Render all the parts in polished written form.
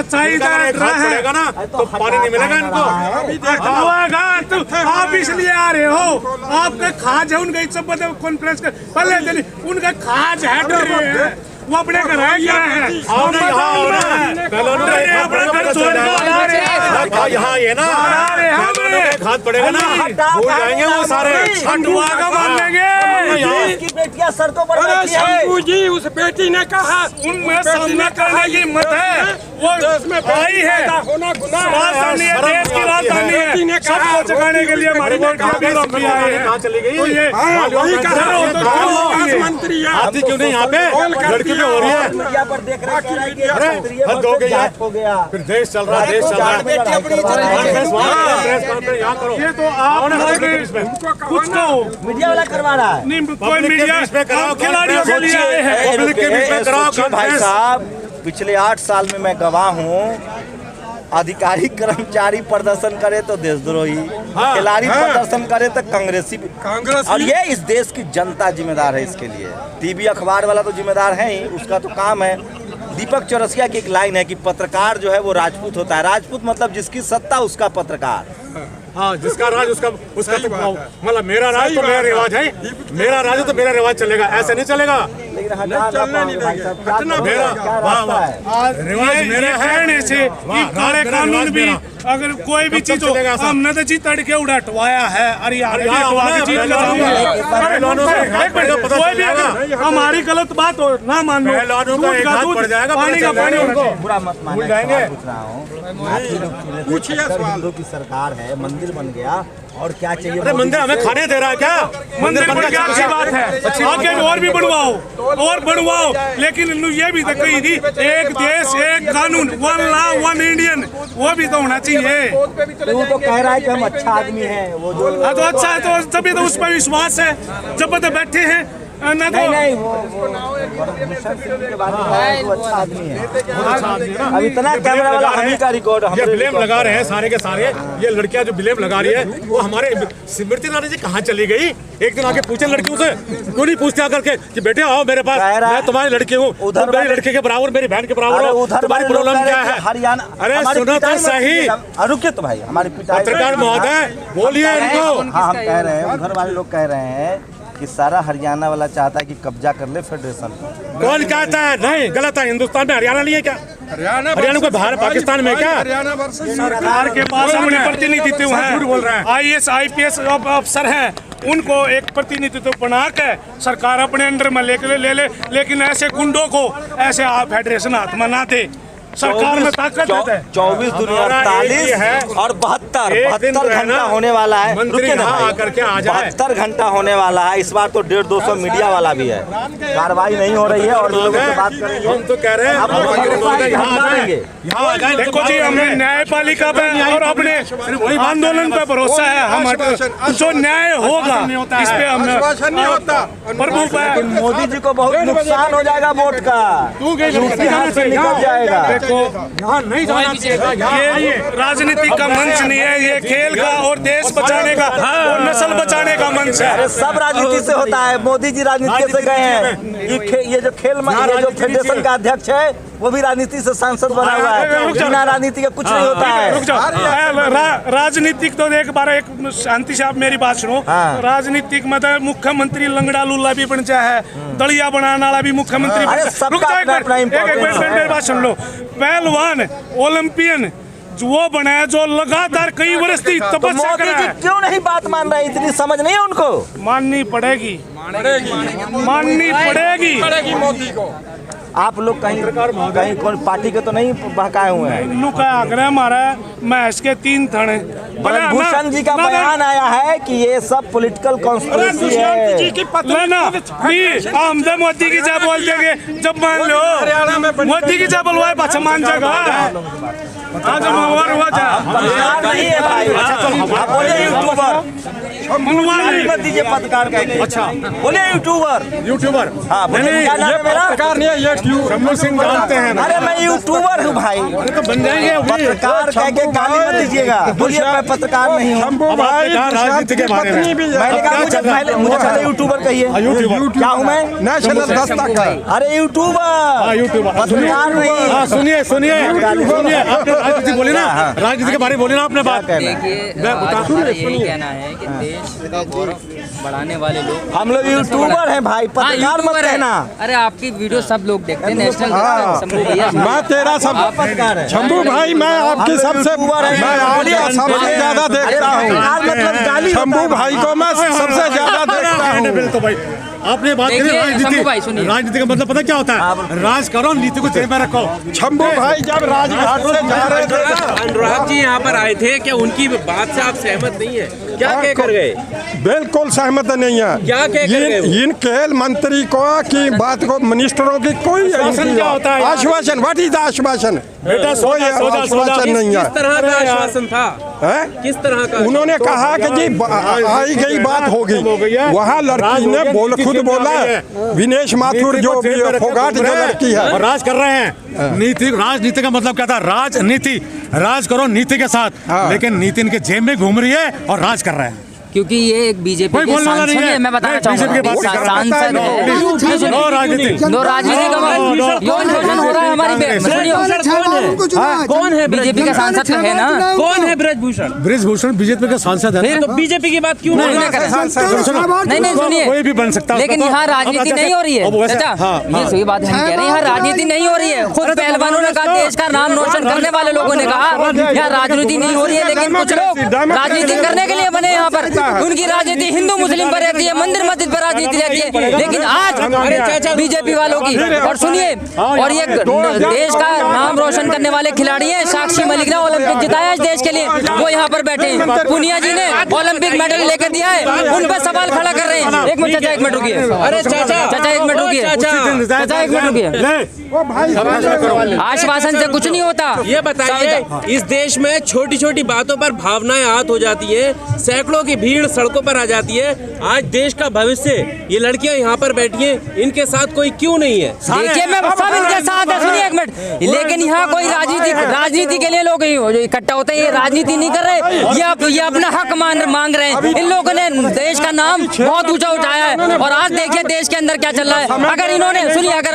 पड़ेगा ना तो पानी नहीं मिलेगा इनको। आप इसलिए आ रहे हो, आपके खाज है उनका इज्जत कॉन्फ्रेंस के पहले दिन उनका खाज है, वो अपने घर है क्या है, यहाँ ये ना घात पड़ेगा ना, भूल जाएंगे वो सारे खंडुआ का मान लेंगे। की बेटियां सड़कों पर बैठी है। जी उस बेटी ने कहा उनमें सामना करने की हिम्मत है, वो भाई है, राजधानी है, देश की राजधानी है, सबको जगाने के लिए हमारी बेटियां भी रोकी आई है। चली गई मंत्री आती क्यों नहीं यहाँ पे, लड़की पे हो रही है, मीडिया पर देख रहे हद हो गई है, फिर देश चल रहा है, देश चल रहा है। ये तो आप कुछ कहो, मीडिया वाला करवा रहा है। कोई मीडिया खिलाड़ियों के लिए आए हैं। भाई साहब, पिछले 8 साल में मैं गवाह हूँ, अधिकारी कर्मचारी प्रदर्शन करे तो देशद्रोही, खिलाड़ी प्रदर्शन करे तो कांग्रेसी, और ये इस देश की जनता जिम्मेदार है इसके लिए। टीवी अखबार वाला तो जिम्मेदार है ही, उसका तो काम है। दीपक चौरसिया की एक लाइन है कि पत्रकार जो है वो राजपूत होता है। राजपूत मतलब जिसकी सत्ता उसका पत्रकार। हाँ, जिसका राज उसका तो मतलब मेरा राज तो मेरा रिवाज है, मेरा राज तो मेरा रिवाज चलेगा, ऐसे नहीं चलेगा। लेकिन चलना नहीं रिवाज मेरे है से काले कानून भी अगर कोई भी चीज हो, हमने तो जी तड़के उड़ाटवाया है, हमारी गलत बात हो ना मान लो, पानी का पानी बुरा मत माने। हिंदू की सरकार है, मंदिर बन गया और क्या चाहिए। अरे मंदिर हमें खाने दे रहा है क्या? मंदिर बन गया अच्छी बात है, आगे और भी बढ़वाओ और बढ़वाओ, लेकिन ये भी तो कही थी एक देश एक कानून, वन लॉ वन इंडियन, वो भी तो होना चाहिए। तू तो कह रहा है कि हम अच्छा आदमी हैं, वो जो तो अच्छा है, तो तभी तो उस पर विश्वास है, जब तो बैठे हैं ना। तो नहीं वो के बारे में वो अच्छा आदमी है। अब इतना कैमरा वाला हम ही का रिकॉर्ड, ये ब्लेम लगा रहे हैं सारे के सारे, ये लड़कियां जो ब्लेम लगा रही है वो हमारे स्मृति ईरानी जी कहाँ चली गई? एक दिन आके पूछे लड़कियों से, क्यों नहीं पूछते आकर के कि बेटे आओ मेरे पास, मैं तुम्हारी लड़की हूँ, तुम मेरी लड़के के बराबर, मेरी बहन के बराबर हो, तुम्हारी प्रॉब्लम क्या है? हरियाणा, अरे सुनो तो सही, रुकिए तो भाई, हमारे पत्रकार महोदय बोलिए इनको। हाँ, हम कह रहे हैं, उधर वाले लोग कह रहे हैं कि सारा हरियाणा वाला चाहता है कि कब्जा कर ले फेडरेशन। कौन कहता है? नहीं, गलत है। हिंदुस्तान में हरियाणा नहीं है क्या? हरियाणा को भारत पाकिस्तान में क्या? सरकार के पास अपने प्रतिनिधित्व है, IAS IPS अफसर हैं, उनको एक प्रतिनिधित्व बना के सरकार अपने अंडर में ले ले, लेकिन ऐसे गुंडों को ऐसे फेडरेशन हाथ में ना दे। सरकार में ताकत है। 24 दुनिया 48 है और 72 घंटा होने वाला है। रुकिए ना भाई, 72 घंटा होने वाला है। इस बार तो 150-200 मीडिया वाला भी है। कार्रवाई नहीं हो रही है और लोगों से बात करेंगे। हम तो कह रहे हैं देखो जी, हमें न्यायपालिका पे और अपने आंदोलन पे भरोसा है। हम जो न्याय होगा इस पे हमें प्रभु पे। मोदी जी को बहुत नुकसान हो जाएगा वोट का, निकल जाएगा। यहाँ नहीं जाना चाहिए। ये राजनीति का मंच नहीं है, ये खेल का और देश बचाने का और नस्ल बचाने का मंच है। अरे सब राजनीति से होता है। मोदी जी राजनीति से गए हैं। ये जो खेल ये जो फेडरेशन का अध्यक्ष है वो भी राजनीति से सांसद बना हुआ है। बिना राजनीति के कुछ नहीं होता है। राजनीतिक तो एक बार एक शांति से आप मेरी बात सुनो। राजनीतिक मतलब मुख्यमंत्री लंगड़ा लूला भी बन जाए, दलिया बनाने वाला भी मुख्यमंत्री। बात सुन लो, पहलवान ओलंपियन वो बना है जो लगातार कई वर्ष की तपस्या कर रहा है। क्यों नहीं बात मान रहे? इतनी समझ नहीं है उनको? माननी पड़ेगी मोदी को। आप लोग कहीं कौन पार्टी के तो नहीं बहकाए हुए हैं? हमारा महस के 3 थाने। भूषण जी का बयान आया है कि ये सब पॉलिटिकल कॉन्स्पिरेसी है। हम तो मोदी की जब बोल देंगे, जब मान लो मोदी की जब बोलवाए पाछा मान जाएगा। नहीं है भाई। गाली मत दीजिए पत्रकार कह के। अच्छा बोले यूट्यूबर। यूट्यूबर। हाँ बोले क्या नाम है मेरा? पत्रकार नहीं है ये शंभू सिंह जानते हैं ना। अरे मैं यूट्यूबर हूँ भाई। तो बन जाएंगे पत्रकार कह के गाली मत दीजिएगा। बोलिए मैं पत्रकार नहीं हूँ। अब आपने कहा राजनीति के बारे में मैंने कहा मुझे पहले यूट्यूबर कहिए। यूट्यूबर क्या हूँ मैं? नेशनल दस्तक। अरे यूट्यूबर। यूट्यूबर पत्रकार नहीं। हाँ सुनिए सुनिए सुनिए आपने राजनीति बोली ना, राजनीति के बारे में बोली ना आपने बात। देखिए आज हमारा यही कहना है कि देश का गौरव बढ़ाने वाले लोग हम लोग यूट्यूबर हैं भाई, पत्रकार मत कहना। अरे आपकी वीडियो सब लोग देखते हैं, नेशनल शंभू भैया मैं तेरा सब पत्रकार है शंभू भाई, मैं आपकी सबसे सबसे ज्यादा देखता हूँ। मतलब गाली शंभू भाई को मैं सबसे ज्यादा देखता हूँ। बिल्कुल भाई आपने बात करी देखिए, शंभू भाई राजनीति। सुनिए। राजनीति का मतलब पता क्या होता है? राज करो, नीति को जेब में रखो। शंभू भाई जब राजघाट से जा रहे थे, अनुराग जी यहाँ पर आए थे, क्या उनकी बात से आप सहमत नहीं है? क्या कह कर गए? बिल्कुल सहमत नहीं है। क्या कह कर गए वो? इन खेल मंत्री को की बात को, मिनिस्टरों की कोई आश्वासन क्या होता है? आश्वासन, व्हाट इज द आश्वासन? बेटा कोई आश्वासन नहीं है। किस तरह का आश्वासन था? हैं? किस तरह का? उन्होंने कहा कि जी आई गई बात होगी। वहाँ लड़की ने खुद बोला है, विनेश माथुर जो फोगाट जो लड़की है, और राज कर रहे हैं। नीति, राजनीति का मतलब क्या था? राजनीति, राज करो नीति के साथ। लेकिन नीति इनके जेब में घूम रही है और राज कर रहे हैं। क्योंकि ये एक बीजेपी कोई के बोलने वाला नहीं सांसद है। है, मैं बताना नहीं, बीजेपी की बात चाहूंगा नहीं कर रहा। सांसद है। नो राजनीति, नो राजनीति का यौन शोषण हो रहा है हमारी कौन है? बीजेपी का सांसद तो है ना। कौन है ब्रजभूषण? ब्रिजभूषण बीजेपी का सांसद है। तो बीजेपी की बात क्यों नहीं, नहीं नहीं कर रहे। सुनो, नहीं नहीं सुनिए, कोई भी बन सकता है। लेकिन यहाँ राजनीति नहीं हो रही है चाचा, ये सही बात है, हम कह रहे हैं यहाँ राजनीति नहीं हो रही है। खुद पहलवानों ने कहा, देश का नाम रोशन करने वाले लोगों ने कहा यहाँ राजनीति नहीं हो रही है, लेकिन कुछ लोग राजनीति करने के लिए बने यहाँ पर। उनकी राजनीति हिंदू मुस्लिम पर रहती है, मंदिर मस्जिद पर राजनीति रहती है, लेकिन आज बीजेपी वालों की। और सुनिए, और ये देश का नाम रोशन करने वाले खिलाड़ी हैं। साक्षी मलिक ने ओलंपिक जिताया इस देश के लिए, वो यहाँ पर बैठे हैं। पुनिया जी ने ओलंपिक मेडल लेकर दिया है, उन पर सवाल खड़ा कर रहे हैं। एक मिनट चाचा, एक मिनट रुकिए। अरे चाचा, चाचा एक मिनट रुकिए। चाचा एक मिनट रुकिए। आश्वासन से कुछ नहीं होता। ये बताइए, इस देश में छोटी छोटी बातों पर भावनाएं आहत हो जाती है, सैकड़ों की भीड़ सड़कों पर आ जाती है। आज देश का भविष्य, ये लड़कियां यहाँ पर बैठी हैं, इनके साथ कोई क्यों नहीं है? देखिए मैं सब इनके साथ है, सुनिए एक मिनट। लेकिन यहाँ कोई राजनीति के लिए लोग इकट्ठा होते हैं, ये राजनीति नहीं कर रहे, ये अपना हक मांग रहे हैं। इन लोगों ने देश का नाम बहुत ऊंचा उठाया है, और आज देखिए देश के अंदर क्या चल रहा है। अगर इन्होंने सुनिए, अगर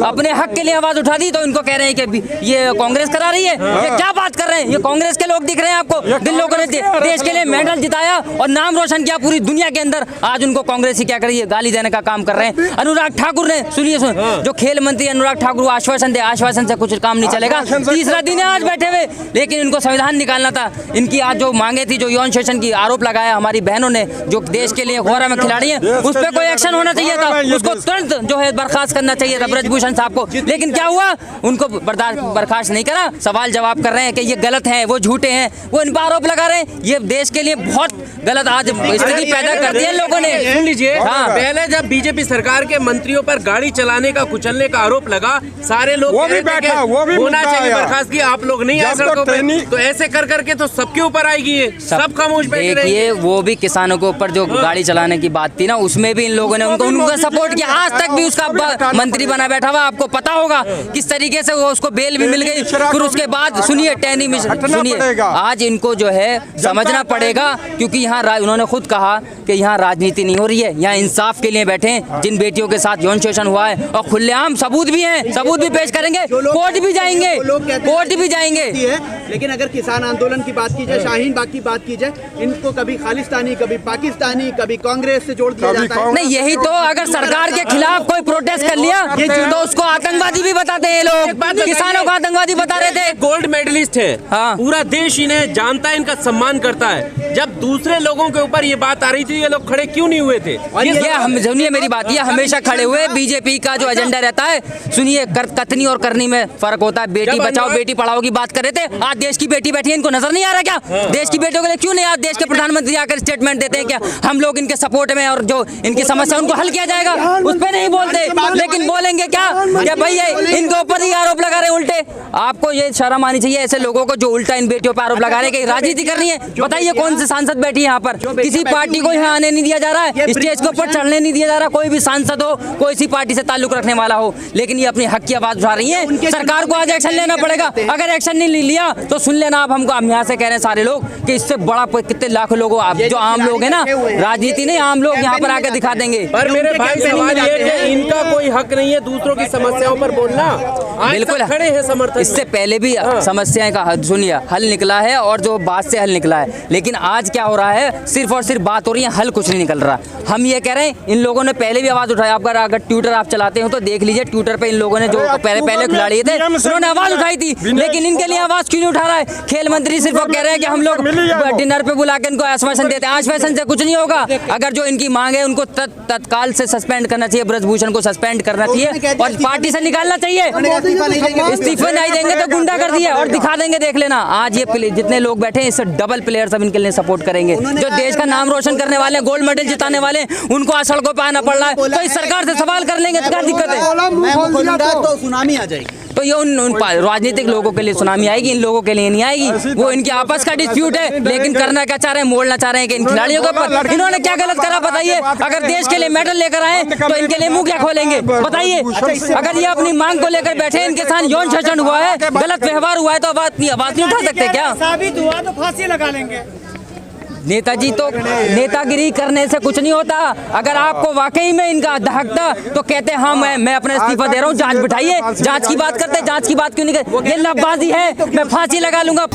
अपने हक के लिए आवाज उठा दी तो इनको कह रहे हैं कि ये कांग्रेस करा रही है। ये क्या बात कर रहे हैं? ये कांग्रेस के लोग दिख रहे हैं आपको? जिन लोगों ने देश के लिए मेडल जिताया और नाम रोशन किया पूरी दुनिया के अंदर, आज उनको कांग्रेस ही क्या कर रही है? गाली देने का काम कर रहे हैं। अनुराग ठाकुर ने सुनिए, जो खेल मंत्री अनुराग ठाकुर आश्वासन दे, आश्वासन से कुछ काम नहीं चलेगा। तीसरा दिन है आज बैठे हुए, लेकिन इनको संविधान निकालना था। इनकी आज जो मांगे थी, जो यौन शोषण की आरोप लगाया हमारी बहनों ने, जो देश के लिए गौरव में खिलाड़ी हैं, उस पर कोई एक्शन होना चाहिए था। उसको तुरंत जो है बर्खास्त करना चाहिए था ब्रजभूषण साहब को। लेकिन क्या हुआ? उनको बर्खास्त नहीं करा। सवाल जवाब कर रहे हैं कि ये गलत है, वो झूठे हैं, वो इन पर आरोप लगा रहे हैं। ये देश के लिए बहुत गलत आज स्थिति पैदा कर दी है लोगों ने। सुन लीजिए, हाँ। पहले जब बीजेपी सरकार के मंत्रियों पर गाड़ी चलाने का, कुचलने का आरोप लगा, सारे लोग वो कह भी रहे थे कि बैठा, वो भी होना मुद्दा चाहिए आया। बर्खास्त की, आप लोग नहीं आए जब तो सड़कों पे, ट्रेनिंग- तो ऐसे कर करके तो सबके ऊपर आएगी ये, सब खामोश बैठे रहेंगे। देखिए, वो भी किसानों के ऊपर जो गाड़ी चलाने की बात थी ना, उसमें भी इन लोगों ने उनको सपोर्ट किया। आज तक भी उसका मंत्री बना बैठा हुआ, आपको पता होगा किस तरीके से वो उसको बेल भी मिल गई। फिर उसके बाद सुनिए, टैनी में सुनिए, आज इनको जो है समझना पड़ेगा, क्योंकि यहाँ उन्होंने खुद कहा कि यहाँ राजनीति नहीं हो रही है, यहाँ इंसाफ के लिए बैठे हैं। जिन बेटियों के साथ यौन शोषण हुआ है और खुलेआम सबूत भी हैं, सबूत भी पेश करेंगे, कोर्ट भी जाएंगे, कोर्ट भी जाएंगे। लेकिन अगर किसान आंदोलन की बात की जाए, शाहीन बाग की बात की जाए, इनको कभी खालिस्तानी, कभी पाकिस्तानी, कभी कांग्रेस से जोड़ दिया जाता है। नहीं, यही तो, अगर सरकार के खिलाफ कोई प्रोटेस्ट कर लिया तो उसको आतंकवादी भी बताते हैं लोग। किसानों को आतंकवादी बता रहे थे। गोल्ड मेडलिस्ट है, हाँ। पूरा देश इन्हें जानता है, इनका सम्मान करता है। जब दूसरे लोगों के ऊपर ये बात आ रही थी, ये लोग खड़े क्यों नहीं हुए थे? सुनिए मेरी बात, ये हमेशा खड़े हुए। बीजेपी का जो एजेंडा रहता है, सुनिए, कथनी और करनी में फर्क होता है। बेटी बचाओ बेटी पढ़ाओ की बात कर रहे थे, आज देश की बेटी बैठी है, इनको नजर नहीं आ रहा क्या? देश की बेटियों के लिए क्यों नहीं आज देश के प्रधान प्रधानमंत्री आकर स्टेटमेंट देते हैं क्या हम लोग इनके सपोर्ट में और जो इनकी समस्या उनको हल किया जाएगा, उस पर नहीं बोलते। लेकिन बोलेंगे क्या भैया इनके ऊपर ही आरोप लगा रहे उल्टे। आपको ये शर्म आनी चाहिए ऐसे लोगों को जो उल्टा इन बेटियों पर आरोप लगा रहे हैं कि राजनीति करनी है। बताइए कौन से सांसद बैठी है यहाँ पर? किसी पार्टी को यहाँ आने नहीं दिया जा रहा है, स्टेज के ऊपर चढ़ने नहीं दिया जा रहा। कोई भी सांसद हो, कोई सी पार्टी से ताल्लुक रखने वाला हो, लेकिन ये अपनी हक की आवाज उठा रही है। सरकार को आज एक्शन लेना पड़ेगा। अगर एक्शन नहीं लिया तो सुन लेना आप हमको, हम यहाँ से कह रहे हैं सारे लोग कि इससे बड़ा कितने लाखों लोग जो आम लोग हैं ना, राजनीति नहीं आम लोग यहाँ पर आकर दिखा देंगे। पर मेरे भाई सवाल ये कि इनका कोई हक नहीं है दूसरों की समस्याओं पर बोलना। बिल्कुल खड़े हैं समर्थन। इससे पहले भी समस्याएं का सुनिए हल निकला है और जो बात से हल निकला है, लेकिन आज क्या हो रहा है, सिर्फ और सिर्फ बात हो रही है, हल कुछ नहीं निकल रहा। हम ये कह रहे हैं इन लोगों ने पहले भी आवाज उठाई। अगर ट्विटर आप चलाते हो तो देख लीजिए, ट्विटर पे इन लोगों ने जो पहले खिलाड़ी थे उन्होंने आवाज उठाई थी, लेकिन इनके लिए आवाज क्यों नहीं उठा रहा है? खेल मंत्री सिर्फ कह रहे हैं कि हम लोग डिनर पे बुला के इनको आश्वासन देते हैं। आश्वासन से कुछ नहीं होगा। अगर जो इनकी मांग है उनको तत्काल से सस्पेंड करना चाहिए, ब्रजभूषण को सस्पेंड करना चाहिए और पार्टी से निकालना चाहिए। इस्तीफा नहीं देंगे तो गुंडा कर दिए और दिखा देंगे, देख लेना। आज ये जितने लोग बैठे हैं इससे डबल प्लेयर सब इनके लिए सपोर्ट करेंगे। जो देश का नाम रोशन करने वाले, गोल्ड मेडल जिताने वाले, उनको आज सड़कों पर आना पड़ रहा है। तो इस सरकार से सवाल कर लेंगे तो क्या दिक्कत है? तो सुनामी आ जाएगी। तो ये उन राजनीतिक लोगों के लिए सुनामी आएगी, इन लोगों के लिए नहीं आएगी। वो इनके आपस का डिस्प्यूट है, लेकिन करना क्या चाह रहे हैं, मोड़ना चाह रहे हैं कि इन खिलाड़ियों के ऊपर। इन्होंने क्या गलत करा बताइए? अगर देश के लिए मेडल लेकर आए तो इनके लिए मुंह क्या खोलेंगे बताइए? अगर ये अपनी मांग को लेकर बैठे, इनके साथ यौन शोषण हुआ है, गलत व्यवहार हुआ है, तो आवाज नहीं उठा सकते क्या? साबित हुआ तो फांसी लगा लेंगे। नेताजी तो नेतागिरी करने से कुछ नहीं होता। अगर आपको वाकई में इनका दहकता तो कहते हाँ मैं अपना इस्तीफा दे रहा हूँ, जांच बिठाइए। जांच की बात करते, जांच की बात क्यों नहीं करते? ये लफबाजी है, मैं फांसी लगा लूंगा।